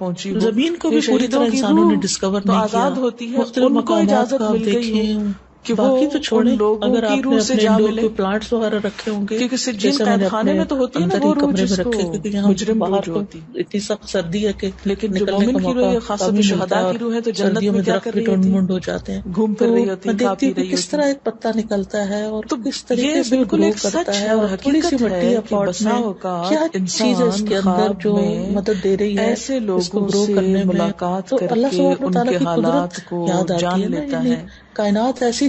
پہنچی ہو. زمین کو بھی پوری طرح انسانوں نے ڈسکور نہیں کیا، آزاد ہوتی ہے، مختلف ان کو مقامات اجازت کا آپ مل گئی دیکھیں. ہو کہ باقی وہ تو چھوڑیں، ان لوگوں اگر کی آپ روح نے سے اپنے جا انڈور ملے. کو پلانٹس وغیرہ رکھے ہوں گے، کیونکہ سجین جیسے میں قید نے خانے اپنے میں تو ہوتی ہے نا اندر وہ ہی روح کمرے جس میں کو رکھے، کیونکہ یہاں مجرم روح باہر جو تو ہوتی. اتنی سخت سردی ہے کہ لیکن جو نکلنے مومن کا کی روح موقع ہے، کم خاص طور ہی پہ ملتا شہداء ہے، کی اور روح ہے، تو جنت سردیوں میں میں کیا درخت کر بھی رہی ٹنڈ ہوتی منڈ ہو جاتے ہیں. ہے؟ گھوم تو پھر رہی ہوتی میں ہے، کھا دیکھتی پی ہوں کہ رہی کس ہوتی طرح ہے. ایک پتا نکلتا ہے اور تو کس یہ طریقے سے وہ بالکل گرو ایک کرتا سچ ہے، ہے اور اور تھوڑی سی حقیقت مٹی ہے یا کہ پاٹ بسا میں کیا اوقات چیز ہے اس انسان کے اندر خواب جو میں مدد دے رہی ہے ایسے اس کو لوگوں گرو سے کرنے میں. ملاقات تو کر اللہ کے سبحانہ ان تعالیٰ کے کی قدرت حالات کو یاد آتی ہے جان نا، لیتا یعنی ہے. کائنات ایسی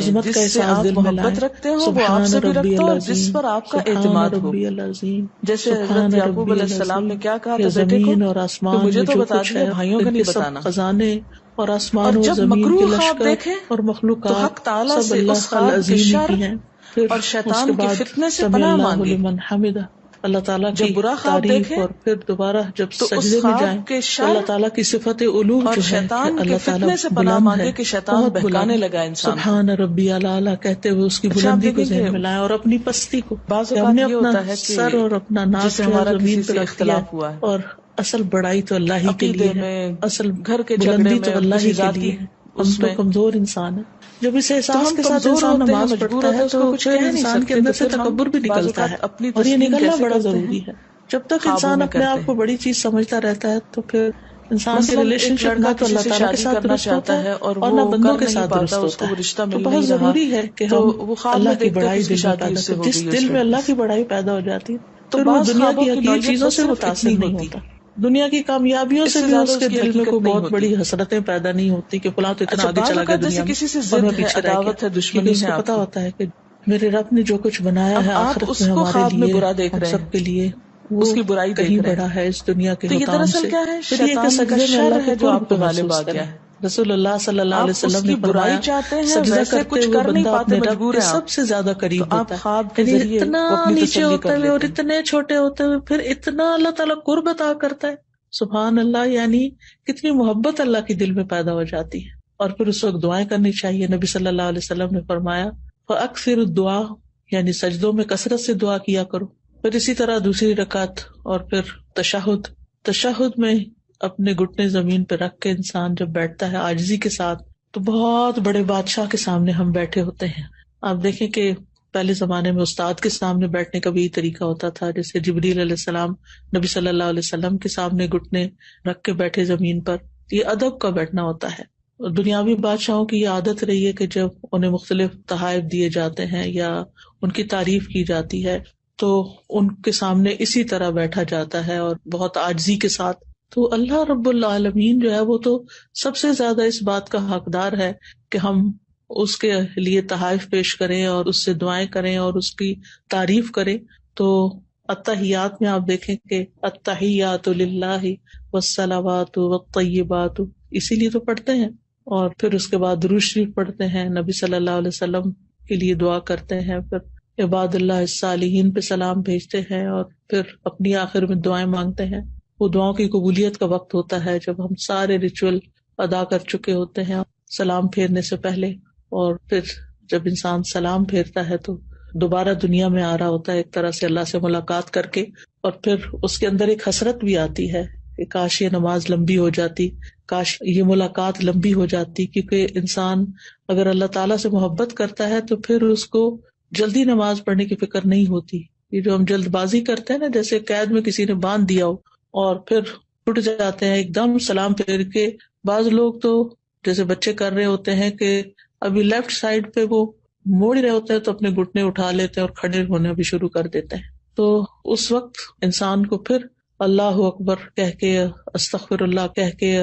عظمت جس کا سے احساس آپ دل میں محبت لائیں. رکھتے ہو وہ سبحان آپ سے بھی ربی رکھتا ہو اور جس العظیم، پر آپ کا سبحان اعتماد ہو. ربی العظیم، جیسے حضرت سبحان یعقوب ربی علیہ السلام نے العظیم. کیا کہا کہ تھا بیٹے کو زمین اور کہ آسمان مجھے میں تو جو بتا کچھ دیا، ہے، بھائیوں کا ان کے نہیں سب بتانا. خزانے اور اور آسمان و جب زمین کے مکروہ خواب لشکر دیکھیں اور تو مخلوقات حق تعالیٰ سب سے اس اللہ خواب کے العظیم ہی شر کی ہیں. پھر اور اس کے شیطان کے بعد فتنے سے سمع پناہ اللہ مانگے. لمن حمدہ، اللہ تعالیٰ جب کی برا خواب تعریف، دیکھیں اور پھر دوبارہ جب تو اس سجدے میں خواب جائیں کے تو اللہ شر تعالیٰ کی صفت علو اور جو ہے کہ شیطان کے اللہ تعالیٰ فتنے سے پناہ بلند ہے، مانگے کہ شیطان بہت بہکانے بلند. لگا انسان کو. سبحان ربی اعلیٰ کہتے ہوئے اس کی اچھا، آپ بلندی کو دیکھیں کہ ذہن میں لائیں اور اپنی پستی کو، بعض کہ ہم اوقات نے یہ اپنا ہوتا ہے کہ سر اور اپنا جس ناک سے جو ہے ہمارا کسی زمین پہ سے رکھ دیا ہے، اختلاف ہوا ہے، اور اصل بڑائی تو اللہ ہی کے عقیدے لیے ہے، میں، اصل گھر کے جھگڑے بلندی میں، تو اللہ کسی ہی کے ذاتی لیے ہے. ہم اس تو میں، کمزور انسان ہیں. جب اس تو احساس ہم کے ساتھ کمزور انسان ہوتے ہیں، نماز مجبور پڑھتا ہوتے ہے ہیں، اس تو کو کچھ پھر کہہ نہیں انسان کے سکتے، اندر تو سے پھر ہم تکبر بھی بعض نکلتا ہے، اوقات اپنی اور یہ تسلیم نکلنا کیسے بڑا کرتے ہیں، ضروری ہے. جب تک خوابوں انسان میں اپنے کرتے آپ کو ہیں. بڑی چیز سمجھتا رہتا ہے تو پھر انسان کی مثلاً ریلیشن ایک شپ لڑکا نہ تو کسی اللہ سے تعالیٰ کے شادی ساتھ کرنا درست چاہتا ہوتا ہے ہے اور اور وہ نہ بندوں کر کے نہیں ساتھ پاتا، درست اس ہوتا کو وہ ہے. رشتہ تو مل بہت نہیں رہا، ضروری ہے کہ تو ہم وہ خواب میں اللہ کی دیکھتا ہے کہ بڑائی اس کی دل میں شادی پیدا اس سے کریں. ہو جس گئی دل اس میں وقت. اللہ کی بڑائی پیدا ہو جاتی ہے تو پھر وہ بعض دنیا خوابوں کی کی حقیر نوعیت چیزوں بس سے صرف متاثر اتنی نہیں ہوتی ہوتا. دنیا کی کامیابیوں اس سے سے بھی زیادہ اس کے اس کی دل میں حقیقت کوئی نہیں بہت ہوتی. بڑی حسرتیں پیدا نہیں ہوتی کہ فلاں تو اتنا اچھا آگے بعض چلا گیا اوقات دنیا جیسے میں کسی سے اور میں ضد ہے، پیچھے رہ گیا، عداوت ہے، کیونکہ دشمنی اس ہے کو آپ پتا کی، ہوتا ہے کہ میرے رب نے جو کچھ بنایا اب ہے آپ آخرت اس میں کو ہمارے خواب میں لیے، برا دیکھ ہم رہے سب ہیں، کے لیے، اس وہ کی برائی کہیں دیکھ رہے بڑا ہیں. ہے اس دنیا کے تو یہ حطام دراصل سے. کیا ہے؟ پھر یہ کہ شیطان کا سجدے میں شر اللہ کے ہے جو قرب آپ کو پہ غالب آ محسوس گیا کریں. ہے. رسول اللہ صلی اللہ علیہ آپ اس وسلم نے کی برائی فرمایا چاہتے ہیں، سجدہ ویسے کرتے کچھ ہوئے کر نہیں بندہ پاتے، اپنے رب مجبور کے ہیں سب آپ، سے زیادہ تو قریب آپ ہوتا ہے. خواب کے یعنی ذریعے اتنا وہ اپنی نیچے تسلی ہوتے کر ہوئے اور لیتے ہیں. اتنے چھوٹے ہوتے ہوئے پھر اتنا اللہ تعالیٰ قرب عطا کرتا ہے. سبحان اللہ، یعنی کتنی محبت اللہ کے دل میں پیدا ہو جاتی ہے. اور پھر اس وقت دعائیں کرنی چاہیے. نبی صلی اللہ علیہ وسلم نے فرمایا فَأَكْثِرُ الدُّعَاء، یعنی سجدوں میں کثرت سے دعا کیا کرو. پھر اسی طرح دوسری رکعت اور پھر تشہد میں اپنے گھٹنے زمین پہ رکھ کے انسان جب بیٹھتا ہے عاجزی کے ساتھ، تو بہت بڑے بادشاہ کے سامنے ہم بیٹھے ہوتے ہیں. آپ دیکھیں کہ پہلے زمانے میں استاد کے سامنے بیٹھنے کا بھی طریقہ ہوتا تھا، جیسے جبریل علیہ السلام نبی صلی اللہ علیہ وسلم کے سامنے گھٹنے رکھ کے بیٹھے زمین پر. یہ ادب کا بیٹھنا ہوتا ہے. اور دنیاوی بادشاہوں کی یہ عادت رہی ہے کہ جب انہیں مختلف تحائف دیے جاتے ہیں یا ان کی تعریف کی جاتی ہے تو ان کے سامنے اسی طرح بیٹھا جاتا ہے اور بہت عاجزی کے ساتھ. تو اللہ رب العالمین جو ہے وہ تو سب سے زیادہ اس بات کا حقدار ہے کہ ہم اس کے لیے تحائف پیش کریں اور اس سے دعائیں کریں اور اس کی تعریف کریں. تو التحیات میں آپ دیکھیں کہ التحیات للہ والصلوات والطیبات، اسی لیے تو پڑھتے ہیں. اور پھر اس کے بعد درود شریف پڑھتے ہیں، نبی صلی اللہ علیہ وسلم کے لیے دعا کرتے ہیں، پھر عباد اللہ الصالحین پہ سلام بھیجتے ہیں اور پھر اپنی آخر میں دعائیں مانگتے ہیں. وہ دعاؤں کی قبولیت کا وقت ہوتا ہے جب ہم سارے ریچول ادا کر چکے ہوتے ہیں سلام پھیرنے سے پہلے. اور پھر جب انسان سلام پھیرتا ہے تو دوبارہ دنیا میں آ رہا ہوتا ہے ایک طرح سے اللہ سے ملاقات کر کے. اور پھر اس کے اندر ایک حسرت بھی آتی ہے کہ کاش یہ نماز لمبی ہو جاتی، کاش یہ ملاقات لمبی ہو جاتی. کیونکہ انسان اگر اللہ تعالیٰ سے محبت کرتا ہے تو پھر اس کو جلدی نماز پڑھنے کی فکر نہیں ہوتی. یہ جو ہم جلد بازی کرتے ہیں نا، جیسے قید میں کسی نے باندھ دیا ہو اور پھر اٹھ جاتے ہیں ایک دم سلام پھیر کے. بعض لوگ تو جیسے بچے کر رہے ہوتے ہیں کہ ابھی لیفٹ سائڈ پہ وہ موڑ رہے ہوتے ہیں تو اپنے گھٹنے اٹھا لیتے ہیں اور کھڑے ہونے بھی شروع کر دیتے ہیں. تو اس وقت انسان کو پھر اللہ اکبر کہہ کے، استغفر اللہ کہہ کے،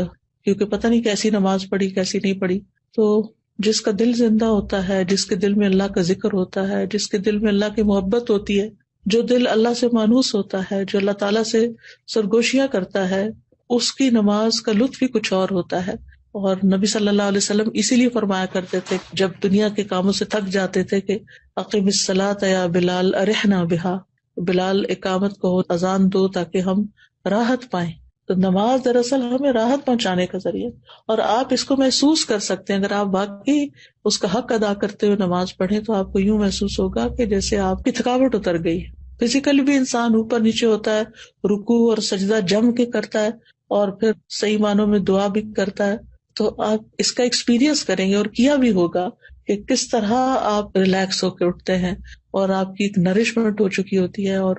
کیونکہ پتہ نہیں کیسی نماز پڑھی کیسی نہیں پڑھی. تو جس کا دل زندہ ہوتا ہے، جس کے دل میں اللہ کا ذکر ہوتا ہے، جس کے دل میں اللہ کی محبت ہوتی ہے، جو دل اللہ سے مانوس ہوتا ہے، جو اللہ تعالیٰ سے سرگوشیاں کرتا ہے، اس کی نماز کا لطف ہی کچھ اور ہوتا ہے. اور نبی صلی اللہ علیہ وسلم اسی لیے فرمایا کرتے تھے جب دنیا کے کاموں سے تھک جاتے تھے کہ اقیم الصلاۃ یا بلال ارحنا بہا، بلال اقامت کو اذان دو تاکہ ہم راحت پائیں. تو نماز دراصل ہمیں راحت پہنچانے کا ذریعہ. اور آپ اس کو محسوس کر سکتے ہیں اگر آپ واقعی اس کا حق ادا کرتے ہوئے نماز پڑھیں تو آپ کو یوں محسوس ہوگا کہ جیسے آپ کی تھکاوٹ اتر گئی. فزیکلی بھی انسان اوپر نیچے ہوتا ہے، رکوع اور سجدہ جم کے کرتا ہے اور پھر صحیح معنوں میں دعا بھی کرتا ہے. تو آپ اس کا ایکسپیرئنس کریں گے اور کیا بھی ہوگا کہ کس طرح آپ ریلیکس ہو کے اٹھتے ہیں اور آپ کی ایک نرشمنٹ ہو چکی ہوتی ہے اور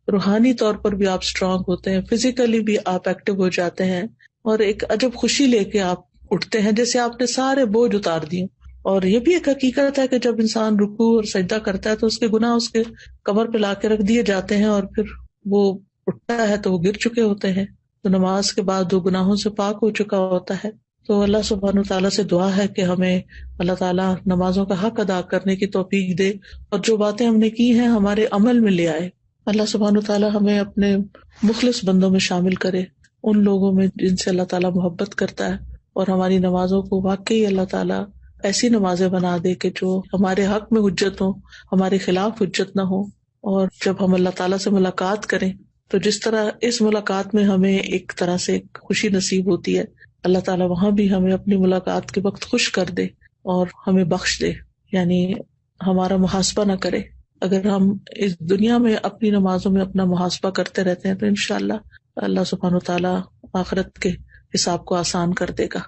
روحانی طور پر بھی آپ اسٹرانگ ہوتے ہیں، فزیکلی بھی آپ ایکٹیو ہو جاتے ہیں اور ایک عجب خوشی لے کے آپ اٹھتے ہیں جیسے آپ نے سارے بوجھ اتار دیے. اور یہ بھی ایک حقیقت ہے کہ جب انسان رکوع اور سجدہ کرتا ہے تو اس کے گناہ اس کے کمر پہ لا کے رکھ دیے جاتے ہیں اور پھر وہ اٹھتا ہے تو وہ گر چکے ہوتے ہیں. تو نماز کے بعد وہ گناہوں سے پاک ہو چکا ہوتا ہے. تو اللہ سبحانہ تعالیٰ سے دعا ہے کہ ہمیں اللہ تعالیٰ نمازوں کا حق ادا کرنے کی توفیق دے اور جو باتیں ہم نے کی ہیں ہمارے عمل میں لے آئے. اللہ سبحانہ تعالیٰ ہمیں اپنے مخلص بندوں میں شامل کرے، ان لوگوں میں جن سے اللہ تعالیٰ محبت کرتا ہے، اور ہماری نمازوں کو واقعی اللہ تعالیٰ ایسی نمازیں بنا دے کہ جو ہمارے حق میں حجت ہوں، ہمارے خلاف حجت نہ ہو. اور جب ہم اللہ تعالیٰ سے ملاقات کریں تو جس طرح اس ملاقات میں ہمیں ایک طرح سے خوشی نصیب ہوتی ہے، اللہ تعالیٰ وہاں بھی ہمیں اپنی ملاقات کے وقت خوش کر دے اور ہمیں بخش دے، یعنی ہمارا محاسبہ نہ کرے. اگر ہم اس دنیا میں اپنی نمازوں میں اپنا محاسبہ کرتے رہتے ہیں تو انشاءاللہ اللہ سبحانہ وتعالیٰ آخرت کے حساب کو آسان کر دے گا.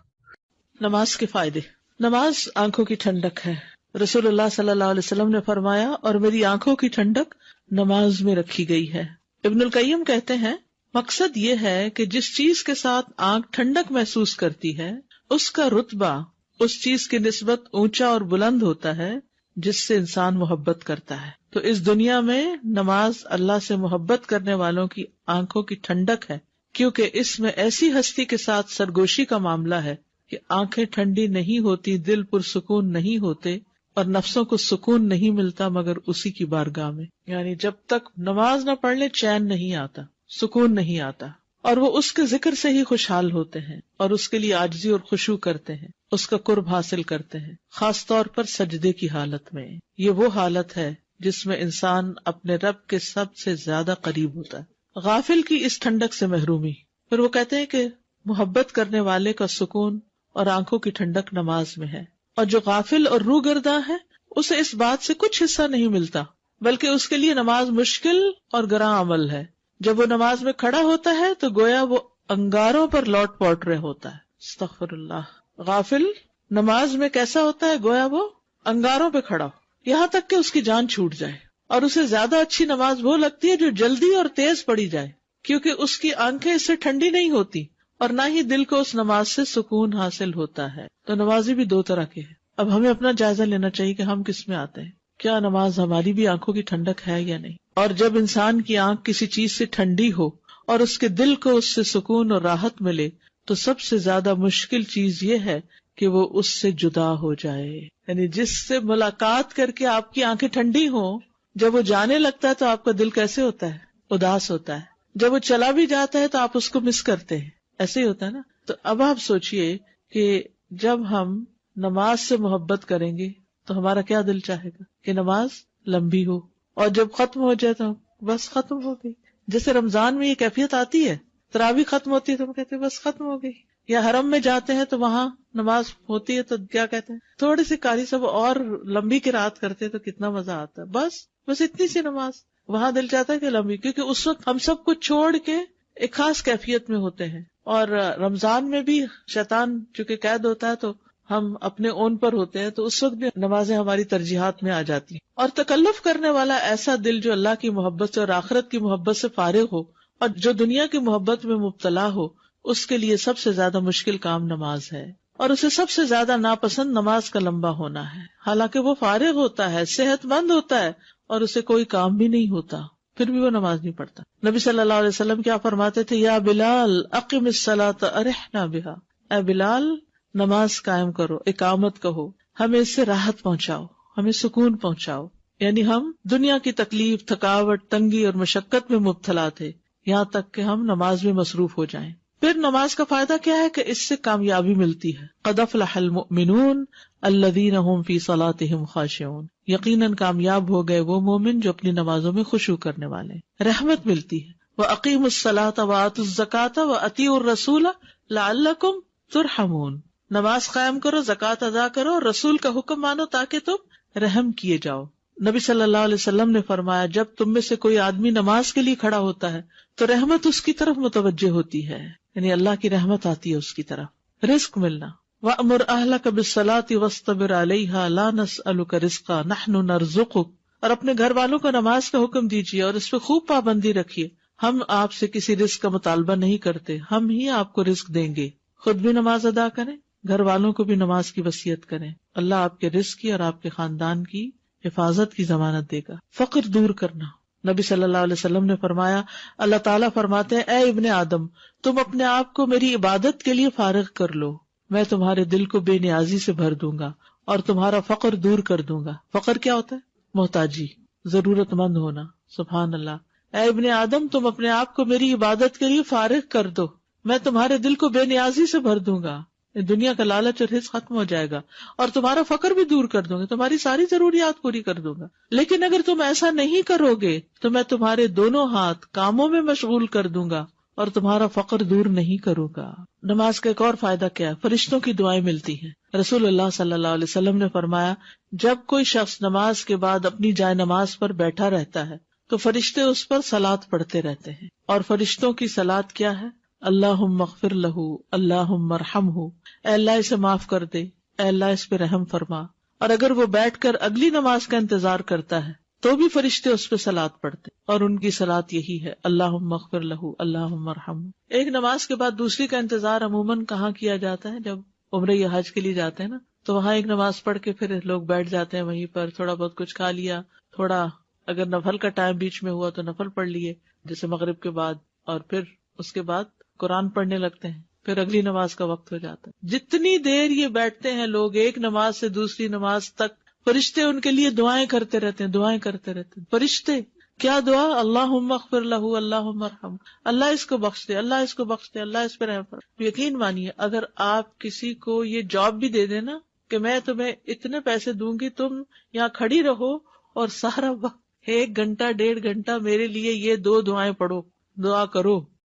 نماز کے فائدے. نماز آنکھوں کی ٹھنڈک ہے. رسول اللہ صلی اللہ علیہ وسلم نے فرمایا اور میری آنکھوں کی ٹھنڈک نماز میں رکھی گئی ہے. ابن القیم کہتے ہیں مقصد یہ ہے کہ جس چیز کے ساتھ آنکھ ٹھنڈک محسوس کرتی ہے اس کا رتبہ اس چیز کی نسبت اونچا اور بلند ہوتا ہے جس سے انسان محبت کرتا ہے. تو اس دنیا میں نماز اللہ سے محبت کرنے والوں کی آنکھوں کی ٹھنڈک ہے کیونکہ اس میں ایسی ہستی کے ساتھ سرگوشی کا معاملہ ہے کہ آنکھیں ٹھنڈی نہیں ہوتی، دل پرسکون نہیں ہوتے اور نفسوں کو سکون نہیں ملتا مگر اسی کی بارگاہ میں. یعنی جب تک نماز نہ پڑھ لے چین نہیں آتا، سکون نہیں آتا، اور وہ اس کے ذکر سے ہی خوشحال ہوتے ہیں اور اس کے لیے عاجزی اور خشوع کرتے ہیں، اس کا قرب حاصل کرتے ہیں، خاص طور پر سجدے کی حالت میں. یہ وہ حالت ہے جس میں انسان اپنے رب کے سب سے زیادہ قریب ہوتا ہے. غافل کی اس ٹھنڈک سے محرومی. پھر وہ کہتے ہیں کہ محبت کرنے والے کا سکون اور آنکھوں کی ٹھنڈک نماز میں ہے، اور جو غافل اور روح گرداں ہے اسے اس بات سے کچھ حصہ نہیں ملتا، بلکہ اس کے لیے نماز مشکل اور گراں عمل ہے. جب وہ نماز میں کھڑا ہوتا ہے تو گویا وہ انگاروں پر لوٹ پوٹ رہے ہوتا ہے. استغفر اللہ. غافل نماز میں کیسا ہوتا ہے؟ گویا وہ انگاروں پہ کھڑا ہو، یہاں تک کہ اس کی جان چھوٹ جائے، اور اسے زیادہ اچھی نماز وہ لگتی ہے جو جلدی اور تیز پڑھی جائے، کیونکہ اس کی آنکھیں اس سے ٹھنڈی نہیں ہوتی اور نہ ہی دل کو اس نماز سے سکون حاصل ہوتا ہے. تو نمازی بھی دو طرح کے ہیں. اب ہمیں اپنا جائزہ لینا چاہیے کہ ہم کس میں آتے ہیں. کیا نماز ہماری بھی آنکھوں کی ٹھنڈک ہے یا نہیں؟ اور جب انسان کی آنکھ کسی چیز سے ٹھنڈی ہو اور اس کے دل کو اس سے سکون اور راحت ملے تو سب سے زیادہ مشکل چیز یہ ہے کہ وہ اس سے جدا ہو جائے. یعنی جس سے ملاقات کر کے آپ کی آنکھیں ٹھنڈی ہوں، جب وہ جانے لگتا ہے تو آپ کا دل کیسے ہوتا ہے؟ اداس ہوتا ہے. جب وہ چلا بھی جاتا ہے تو آپ اس کو مس کرتے ہیں. ایسے ہی ہوتا ہے نا. تو اب آپ سوچئے کہ جب ہم نماز سے محبت کریں گے تو ہمارا کیا دل چاہے گا کہ نماز لمبی ہو، اور جب ختم ہو جائے تو بس ختم ہو گئی. جیسے رمضان میں یہ کیفیت آتی ہے، تراویح ختم ہوتی ہے تو ہم کہتے ہیں بس ختم ہو گئی. یا حرم میں جاتے ہیں تو وہاں نماز ہوتی ہے تو کیا کہتے ہیں، تھوڑی سی قاری صاحب اور لمبی قرات کرتے ہیں تو کتنا مزہ آتا ہے. بس اتنی سی نماز. وہاں دل چاہتا ہے کہ لمبی، کیونکہ اس وقت ہم سب کچھ چھوڑ کے ایک خاص کیفیت میں ہوتے ہیں. اور رمضان میں بھی شیطان چونکہ قید ہوتا ہے تو ہم اپنے اون پر ہوتے ہیں، تو اس وقت بھی نمازیں ہماری ترجیحات میں آ جاتی ہیں. اور تکلف کرنے والا ایسا دل جو اللہ کی محبت سے اور آخرت کی محبت سے فارغ ہو اور جو دنیا کی محبت میں مبتلا ہو، اس کے لیے سب سے زیادہ مشکل کام نماز ہے، اور اسے سب سے زیادہ ناپسند نماز کا لمبا ہونا ہے. حالانکہ وہ فارغ ہوتا ہے، صحت مند ہوتا ہے اور اسے کوئی کام بھی نہیں ہوتا، پھر بھی وہ نماز نہیں پڑھتا. نبی صلی اللہ علیہ وسلم کیا فرماتے تھے؟ یا بلال اقم الصلاۃ ارحنا بہا. اے بلال نماز قائم کرو، اقامت کہو، ہمیں اس سے راحت پہنچاؤ، ہمیں سکون پہنچاؤ. یعنی ہم دنیا کی تکلیف، تھکاوٹ، تنگی اور مشقت میں مبتلا تھے، یہاں تک کہ ہم نماز میں مصروف ہو جائیں. پھر نماز کا فائدہ کیا ہے کہ اس سے کامیابی ملتی ہے. قد افلح المؤمنون الذین هم فی صلاتهم خاشعون. یقیناً کامیاب ہو گئے وہ مومن جو اپنی نمازوں میں خشوع کرنے والے ہیں. رحمت ملتی ہے. وَأَقِیمُوا الصَّلَاةَ وَآتُوا الزَّکَاةَ وَأَطِیعُوا الرَّسُولَ لَعَلَّکُمْ تُرْحَمُونَ. نماز قائم کرو، زکوٰۃ ادا کرو اور رسول کا حکم مانو تاکہ تم رحم کیے جاؤ. نبی صلی اللہ علیہ وسلم نے فرمایا جب تم میں سے کوئی آدمی نماز کے لیے کھڑا ہوتا ہے تو رحمت اس کی طرف متوجہ ہوتی ہے، یعنی اللہ کی رحمت آتی ہے اس کی طرف. رزق ملنا. وَأْمُرْ أَهْلَكَ بِالصَّلَاةِ وَاصْطَبِرْ عَلَيْهَا لَا نَسْأَلُكَ رِزْقًا نَحْنُ نَرْزُقُكَ. اور اپنے گھر والوں کو نماز کا حکم دیجیے اور اس پہ خوب پابندی رکھیے. ہم آپ سے کسی رزق کا مطالبہ نہیں کرتے، ہم ہی آپ کو رزق دیں گے. خود بھی نماز ادا کریں، گھر والوں کو بھی نماز کی وصیت کریں. اللہ آپ کے رزق کی اور آپ کے خاندان کی حفاظت کی ضمانت دے گا. فقر دور کرنا. نبی صلی اللہ علیہ وسلم نے فرمایا اللہ تعالیٰ فرماتے ہیں اے ابن آدم تم اپنے آپ کو میری عبادت کے لیے فارغ کر لو، میں تمہارے دل کو بے نیازی سے بھر دوں گا اور تمہارا فقر دور کر دوں گا. فقر کیا ہوتا ہے؟ محتاجی، ضرورت مند ہونا. سبحان اللہ. اے ابن آدم تم اپنے آپ کو میری عبادت کے لیے فارغ کر دو، میں تمہارے دل کو بے نیازی سے بھر دوں گا. دنیا کا لالچ اور حرص ختم ہو جائے گا اور تمہارا فقر بھی دور کر دوں گا، تمہاری ساری ضروریات پوری کر دوں گا. لیکن اگر تم ایسا نہیں کرو گے تو میں تمہارے دونوں ہاتھ کاموں میں مشغول کر دوں گا اور تمہارا فقر دور نہیں کروں گا. نماز کا ایک اور فائدہ کیا ہے؟ فرشتوں کی دعائیں ملتی ہیں. رسول اللہ صلی اللہ علیہ وسلم نے فرمایا جب کوئی شخص نماز کے بعد اپنی جائے نماز پر بیٹھا رہتا ہے تو فرشتے اس پر صلاۃ پڑھتے رہتے ہیں. اور فرشتوں کی صلاۃ کیا ہے؟ اللہم اغفر لہ، اللہم ارحمہ، اے اللہ اسے معاف کر دے، اے اللہ اس پہ رحم فرما. اور اگر وہ بیٹھ کر اگلی نماز کا انتظار کرتا ہے تو بھی فرشتے اس پہ صلاۃ پڑھتے اور ان کی صلاۃ یہی ہے اللہم اغفر لہ، اللہم ارحمہ. ایک نماز کے بعد دوسری کا انتظار عموماً کہاں کیا جاتا ہے؟ جب عمرہ یا حج کے لیے جاتے ہیں نا تو وہاں ایک نماز پڑھ کے پھر لوگ بیٹھ جاتے ہیں وہیں پر، تھوڑا بہت کچھ کھا لیا، تھوڑا اگر نفل کا ٹائم بیچ میں ہوا تو نفل پڑھ لیے جیسے مغرب کے بعد، اور پھر اس کے بعد قرآن پڑھنے لگتے ہیں، پھر اگلی نماز کا وقت ہو جاتا ہے. جتنی دیر یہ بیٹھتے ہیں لوگ ایک نماز سے دوسری نماز تک، فرشتے ان کے لیے دعائیں کرتے رہتے ہیں، دعائیں کرتے رہتے ہیں. فرشتے کیا دعا؟ اللہم اغفر لہ، اللہم ارحم، اللہ اس کو بخش دے، اللہ اس کو بخش دے، اللہ اس پر رحم فرما. یقین مانیے اگر آپ کسی کو یہ جاب بھی دے دیں نا کہ میں تمہیں اتنے پیسے دوں گی، تم یہاں کھڑی رہو اور سارا وقت 1 گھنٹہ 1.5 گھنٹہ میرے لیے یہ 2 دعائیں پڑھو، دعا کرو،